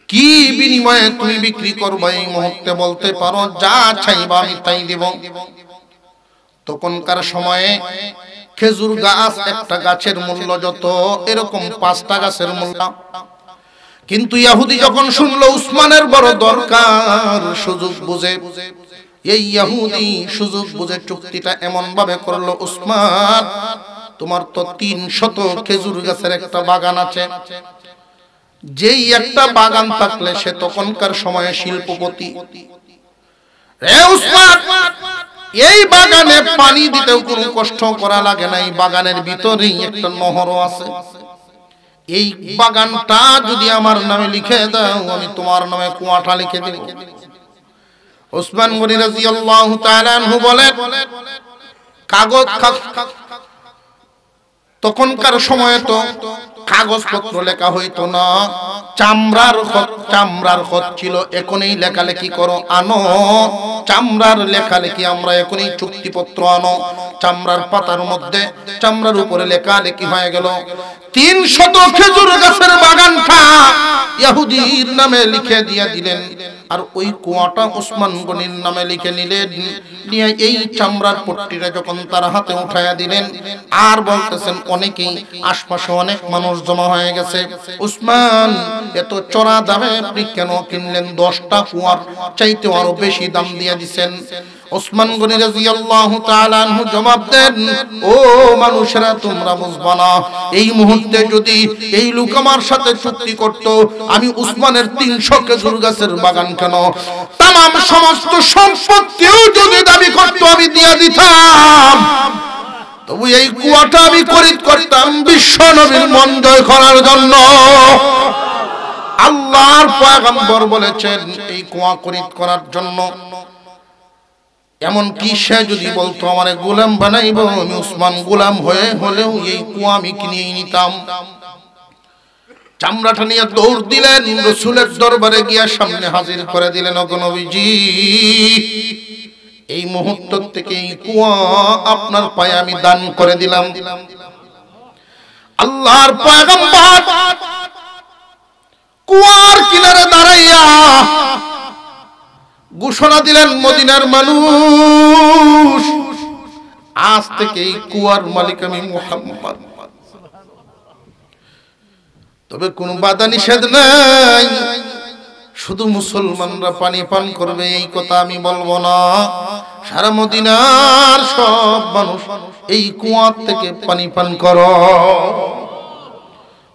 কি বিনিময়ে তুমি বিক্রি করবে এই মুহূর্তে বলতে পারো, যা চাইবা আমি তাই দেব। তখনকার সময়ে খেজুর গাছ, একটা গাছের মূল্য যত, এরকম 5টা গাছের মূল্য। কিন্তু ইহুদি যখন শুনলো উসমানের বড় দরকার, সুযোগ বুঝে এই ইহুদি সুযোগ বুঝে চুক্তিটা এমন ভাবে করলো, উসমান তোমার তো 300 খেজুর গাছের একটা বাগান আছে, যেই একটা বাগান থাকলে সে তখনকার সময়ে শিল্পপতি। রে উসমান, এই বাগানে পানি দিতেও কোনো কষ্ট করা লাগে না, এই বাগানের ভিতরেই একটা নহরও আছে। এই বাগানটা যদি আমার নামে লিখে দাও, আমি তোমার নামে কুয়াটা লিখে দেব। উসমান গনি রাদিয়াল্লাহু তাআলা আনহু বলেন, কাগজ, তখনকার সময়ে তো কাগজপত্র লেখা হইতো না, চামড়ার খত ছিল। এখনই লেখালেখি করো, আনো চামড়ার লেখালেখি, আমরা এখনই চুক্তিপত্র আনো। চামড়ার পাতার মধ্যে, চামড়ার উপরে লেখালেখি হয়ে গেল। 300 খেজুর গাছের বাগানটা ইহুদির নামে লিখে দিয়ে দিলেন, আর ওই কুয়াটা উসমান গনির নামে লিখে নিলেন। নিয়ে এই চামড়ার পট্টিটা যখন তার হাতে উঠাইয়া দিলেন, আর বলতেছেন অনেকেই, আশপাশে অনেক মানুষ জমা হয়ে গেছে, উসমান এত চড়া দামে আপনি কেন কিনলেন? 10টা কুয়ার চাইতে আরো বেশি দাম দিয়ে দিছেন। উসমান গনি রাদিয়াল্লাহু তাআলা আনহু জবাব দেন, ও মানুষেরা, তোমরা বুঝবা না, এই মুহূর্তে যদি এই লোক আমার সাথে চুক্তি করত, আমি উসমানের 300 খেজুর গাছের বাগান কেন, তামাম সমস্ত সম্পত্তিও যদি দাবি করত, আমি দিয়ে দিতাম। তবু এই কুয়াটা আমি খরিদ করতাম বিশ্ব নবীর মন জয় করার জন্য। আল্লাহর পয়গম্বর বলেছেন এই কুয়া খরিদ করার জন্য। এমন কি সে যদি বলতো আমারে গোলাম বানাইবো, আমি উসমান গোলাম হয়ে হলেও এই কুয়া আমি কিনে নিতাম। চামড়াটা নিয়ে দৌড় দিলেন, রাসূলের দরবারে গিয়া সামনে হাজির করে দিলেন, ওগো নবীজি, এই মুহূর্ত থেকে এই কুয়া আপনার পায়ে আমি দান করে দিলাম। আল্লাহর পয়গম্বর কুয়ার কিনারে দাঁড়াইয়া ঘোষণা দিলেন, মদিনার মানুষ, আজ থেকে এই কুয়ার মালিক আমি মুহাম্মদ। তবে কোনো বাধা নিষেধ নাই, শুধু মুসলমানরা পানি পান করবে এই কথা আমি বলবো না, সারা মদিনার সব মানুষ এই কুয়া থেকে পানি পান করো।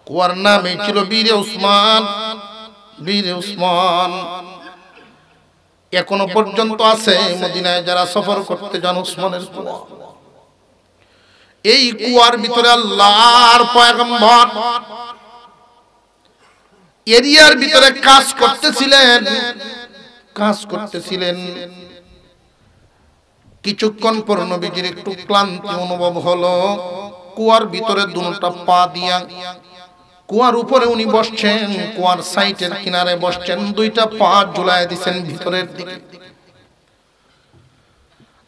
কুয়ার নামই ছিল বীরে উসমান। বীরে উসমান এখনো পর্যন্ত আছে, মদিনায় যারা সফর করতে যান, উসমানের কুয়া। এই কুয়ার ভিতরে আল্লাহর পয়গম্বর এরিয়ার ভিতরে কাজ করতেছিলেন। কিছুক্ষণ পর নবীজির একটু ক্লান্তি অনুভব হলো। কুয়ার ভিতরে দুটো পা দিয়া কুয়ার উপরে উনি বসছেন, কুয়ার সাইডের কিনারে বসছেন, 2টা পা ঝুলায় দিবেন ভিতরের দিকে।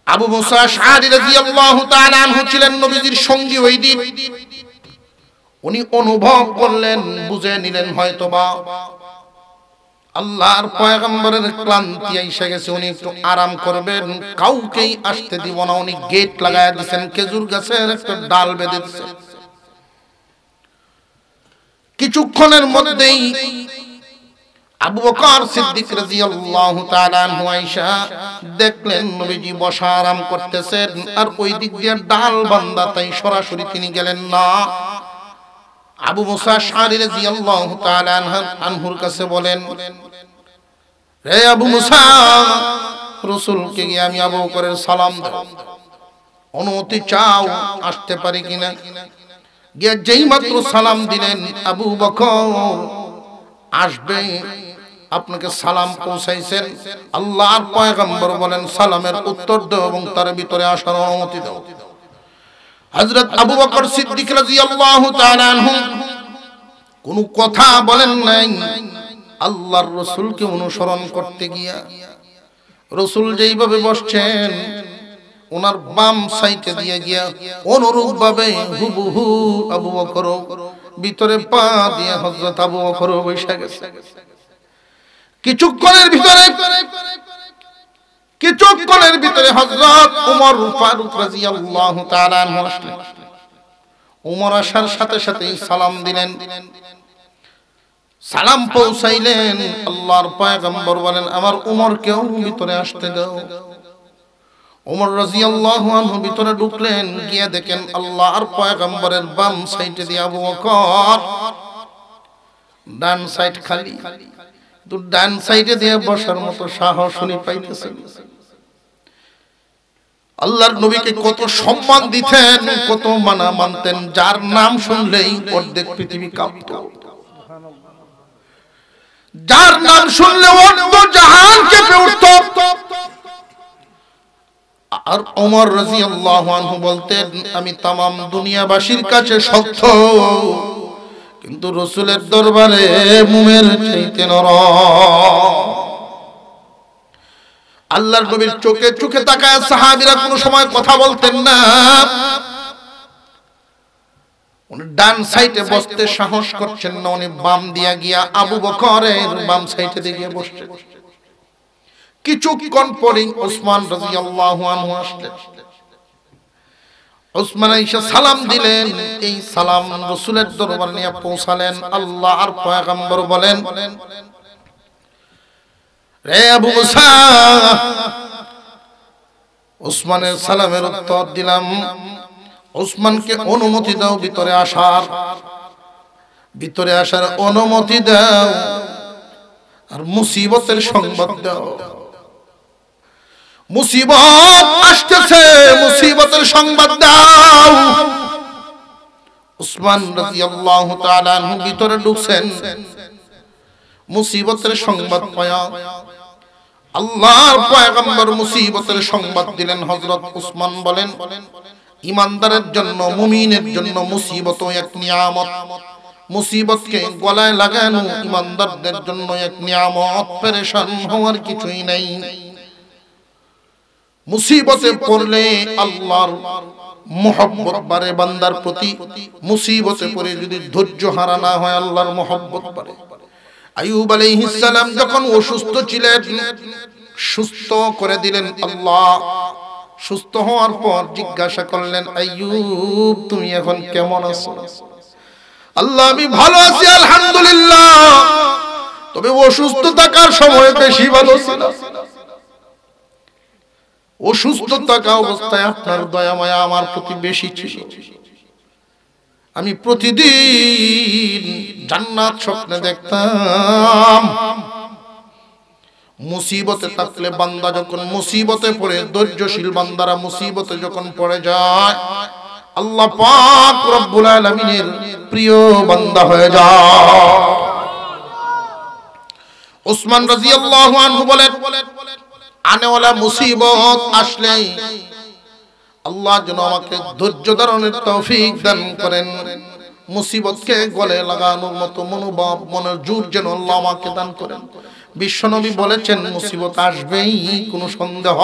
আবু মুসা আশআরী রাদিয়াল্লাহু তাআলা আনহু ছিলেন নবীজির সঙ্গী ওই দিন। উনি অনুভব করলেন, বুঝে নিলেন হয়তোবা আল্লাহর পয়গম্বরের ক্লান্তি এসে গেছে, উনি একটু আরাম করবেন, কাউকেই আসতে দিব না। উনি গেট লাগায় দিয়েছেন, খেজুর গাছের একটা ডাল বেঁধে দিয়েছেন। কিছুক্ষণের মধ্যেই আবু বকর সিদ্দিক রাদিয়াল্লাহু তাআলা আনহু আয়েশা দেখলেন নবীজি বসা আরাম করতেছেন, আর ওই দিক দিয়ে ডাল বান্দা, তাই সরাসরি তিনি গেলেন না। আবু মুসা আশআরী রাদিয়াল্লাহু তাআলা আনহুর কাছে বলেন, হে আবু মুসা, রাসূলকে গিয়ে আমি আবু বকরের সালাম দাও। অনুমতি চাও আসতে পারি কিনা। গিয়ে যেই মাত্র সালাম দিলেন আবু বকর আসবে, আপনাকে সালাম পৌঁছাইছেন, আল্লাহর পয়গম্বর বলেন সালামের উত্তর দাও এবং তার ভিতরে আসার অনুমতি দাও। হযরত আবু বকর সিদ্দিক রাদিয়াল্লাহু তাআলা আনহু কোন কথা বলেন নাই। আল্লাহর রাসূলকে অনুসরণ করতে গিয়া রাসূল যেইভাবে বসছেন ওনার বাম সাইডে দিয়ে গিয়া অনুরূপ ভাবে হুবহু আবু বকর ভিতরে পা দিয়ে হযরত আবু বকর বসে গেছে। কিছুক্ষণের ভিতরে হযরত ওমর ফারুক রাদিয়াল্লাহু তাআলা আনহু আসলেন। ওমর আসার সাথে সাথেই সালাম দিলেন, সালাম পৌঁছাইলেন। আল্লাহর পয়গম্বর বলেন আমার ওমরকেও ভিতরে আসতে দাও। ওমর রাদিয়াল্লাহু আনহু ভিতরে ঢুকলেন, গিয়ে দেখেন আল্লাহর পয়গম্বরের বাম সাইডে দিয়ে আবু বকর, ডান সাইড খালি। তো ডান সাইডে দিয়ে বসার মতো সাহস উনি পাইতেছেন। আল্লাহর নবীকে কত সম্মান দিতেন, কত মানা মানতেন, যার নাম শুনলেই অর্ধেক পৃথিবী কাঁপতো, যার নাম শুনলে অর্ধ জাহান কেঁপে উঠত। আর ওমর রাদিয়াল্লাহু আনহু বলতেন আমি তামাম দুনিয়াবাসীর কাছে সত্য, কিন্তু রাসূলের দরবারে মুমের চাইতে নরম। আল্লাহর নবীর চোখে চোখে তাকায় সাহাবীরা কোনো সময় কথা বলতেন না। উনি ডান সাইডে বসতে সাহস করছেন না, উনি বাম দিয়া গিয়া আবু বকরের বাম সাইডে দিয়ে বসছেন। কিছুক্ষণ পরেই ওসমান রাদিয়াল্লাহু আনহু আসলেন। ওসমান আইসা সালাম দিলেন, এই সালাম রাসূলের দরবারে নিয়ে পৌঁছালেন। আল্লাহর পয়গম্বর বলেন রে আবু মুসা, ওসমানের সালামের উত্তর দিলাম, ওসমানকে অনুমতি দাও ভিতরে আসার অনুমতি দাও, আর মুসিবতের সংবাদ দাও। মুসিবত আসতেছে, মুসিবতের সংবাদ দাও। ওসমান রাদিয়াল্লাহু তাআলা আনহু ভিতরে ঢুকছেন। মুসিবতের সংবাদ পায়া আল্লাহর পয়গম্বর মুসিবতের সংবাদ দিলেন। হযরত ওসমান বলেন ঈমানদারের জন্য, মুমিনের জন্য মুসিবত এক নিয়ামত। মুসিবতকে গলায় লাগানো ঈমানদারদের জন্য এক নিয়ামত, পেরেশান হওয়ার কিছুই নাই। মুসিবতে পড়লে আল্লাহর মুহাব্বত বাড়ে বান্দার প্রতি। মুসিবতে পড়ে যদি ধৈর্য হারা না হয় আল্লাহর মুহাব্বত বাড়ে। আইয়ুব আলাইহিস সালাম যখন অসুস্থ ছিলেন, সুস্থ করে দিলেন আল্লাহ। সুস্থ হওয়ার পর জিজ্ঞাসা করলেন আইয়ুব তুমি এখন কেমন আছো? আল্লাহ আমি ভালো আছি আলহামদুলিল্লাহ, তবে অসুস্থ থাকার সময় বেশি ভালো ছিল। অসুস্থ থাকা অবস্থায় আপনার দয়া মায়া আমার প্রতি বেশি ছিল। আমি প্রতিদিন জান্নাত স্বপ্নে দেখতাম। মুসিবতে থাকলে বান্দা যখন মুসিবতে পড়ে, ধৈর্যশীল বান্দারা মুসিবতে যখন পড়ে যায় আল্লাহ পাক রব্বুল আলামিনের প্রিয় বান্দা হয়ে যায়। ওসমান রাদিয়াল্লাহু আনহু বলেন আনেওয়ালা মুসিবত আসলে আল্লাহ যেন আমাকে ধৈর্য ধারণের তৌফিক দান করেন। মুসিবতকে গলে লাগানোর মতো মনোভাব, মনের জোর যেন আল্লাহ আমাকে দান করেন। বিশ্বনবী বলেছেন মুসিবত আসবেই, কোনো সন্দেহ।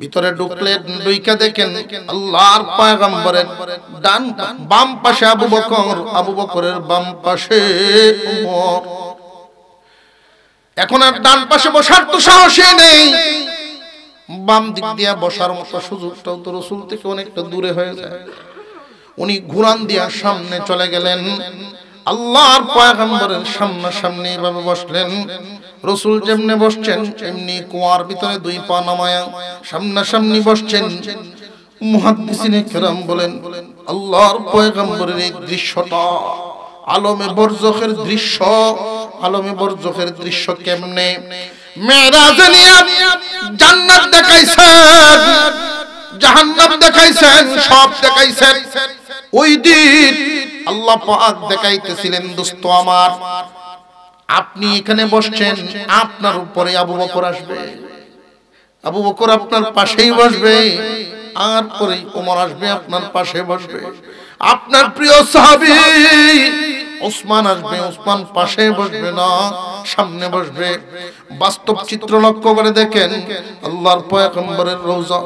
ভিতরে ঢুকলেন, ঢুইকা দেখেন আল্লাহর পয়গম্বরের বাম পাশে আবু বকর, আবু বকরের বাম পাশে ওমর। এখন আর ডান পাশে বসার তো সাহসই নেই। বাম দিক দিয়ে বসার মতো সুযোগটাও তো রাসূল থেকে অনেকটা দূরে হয়ে যায়। উনি ঘুরান দিয়া সামনে চলে গেলেন। আল্লাহর পয়গম্বরের সামনাসামনি এভাবে বসলেন। রাসূল যেমনে বসছেন এমনি কুয়ার ভিতরে দুই পা নামায়া সামনাসামনি বসছেন। মুহাদ্দিসিনে কেরাম বলেন আল্লাহর পয়গম্বরের এই দৃশ্যটা আলমে বরজখের দৃশ্য। আলমে বরজখের দৃশ্য কেমনে? মেরাজে নিয়ে জান্নাত দেখাইছেন, দেখাইছেন, সব দেখাইছেন। ওই দিন আল্লাহ পাক দেখাইতেছিলেন, দোস্ত আমার, আপনি এখানে বসছেন, আপনার উপরে আবু বকর আসবে, আবু বকর আপনার পাশেই বসবে, আর পরে ওমর আসবে আপনার পাশে বসবে, আপনার প্রিয় সাহাবী ওসমান আসবে, ওসমান পাশে বসবে না, সামনে বসবে। বাস্তব চিত্র লক্ষ্য করে দেখেন, আল্লাহর পয়গম্বরের রওজা,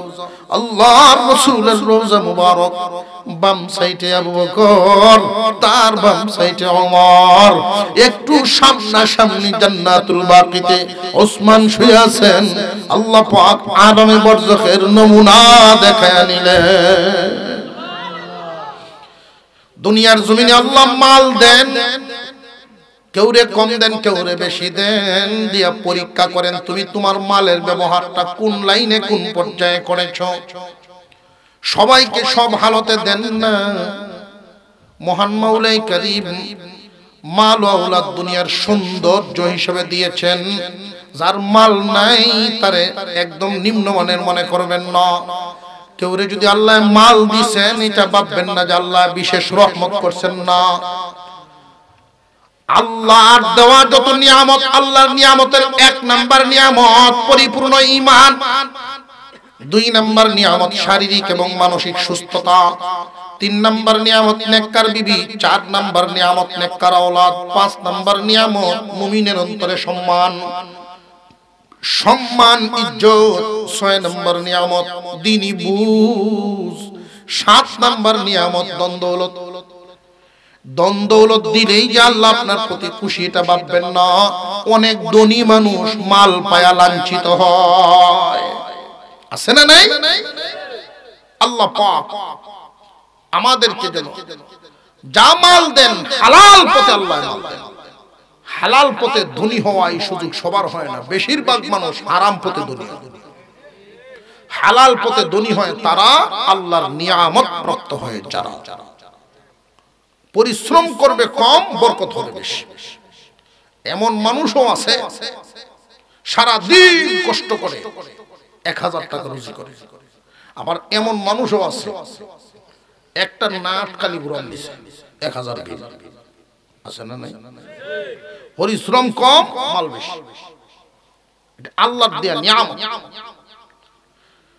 আল্লাহর রাসূলের রওজা মুবারক, বাম সাইডে আবু বকর, তার বাম সাইডে ওমর, একটু সামনাসামনি জান্নাতুল বাকিতে ওসমান শুয়ে আছেন। আল্লাহ পাক আদমে বরজখের নমুনা দেখায় নিলেন। দুনিয়ার জমিনে আল্লাহ মাল দেন, কেউরে কম দেন, কেউরে বেশি দেন, দিয়া পরীক্ষা করেন তুমি তোমার মালের ব্যবহারটা কোন লাইনে কোন পর্যায়ে করেছো। সবাইকে সব হালতে দেন না। মহান মাওলাই কারীম মাল ও আওলাদ দুনিয়ার সৌন্দর্য হিসেবে দিয়েছেন। যার মাল নাই তারে একদম নিম্নমানের মনে করবেন না। কেউরে যদি আল্লাহ মাল দিছেন, এটা ভাববেন না যে আল্লাহ বিশেষ রহমত করছেন, না। আল্লাহর দেওয়া যত নিয়ামত, আল্লাহর নিয়ামতের 1 নাম্বার নিয়ামত পরিপূর্ণ ঈমান, 2 নাম্বার নিয়ামত শারীরিক এবং মানসিক সুস্থতা, 3 নাম্বার নিয়ামত নেককার বিবি, 4 নাম্বার নিয়ামত নেককার আওলাদ, 5 নাম্বার নিয়ামত মুমিনের অন্তরে সম্মান, সম্মান ইজ্জত, 6 নাম্বার নিয়ামত দ্বীনি বুঝ, 7 নাম্বার নিয়ামত দ্বন্দ্বলত। দ্বন্দ্বলত দিলেই যে আল্লাহ আপনার প্রতি খুশি, এটা ভাববেন না। অনেক ধনী মানুষ মাল পায়া লাঞ্ছিত হয়, আছে না নাই? আল্লাহ পাক আমাদেরকে যেন যা মাল দেন হালাল পথে আল্লাহ মাল দেন। হালাল পথে ধনী হওয়া এই সুযোগ সবার হয় না, বেশিরভাগ মানুষ হারাম পথে ধনী হয়। হালাল পথে ধনী হয় তারা, আল্লাহর নিয়ামত প্রাপ্ত হয় যারা। পরিশ্রম করবে কম, বরকত হবে বেশি। এমন মানুষও আছে সারা দিন কষ্ট করে 1000 টাকা রুজি করে। আবার এমন মানুষও আছে একটা নাট কালি বুড়ান দিছে 1000 বিল, আছে না নাই? পরিশ্রম কম, মাল বেশি। এটা আল্লাহর দেয়া নিয়ামত।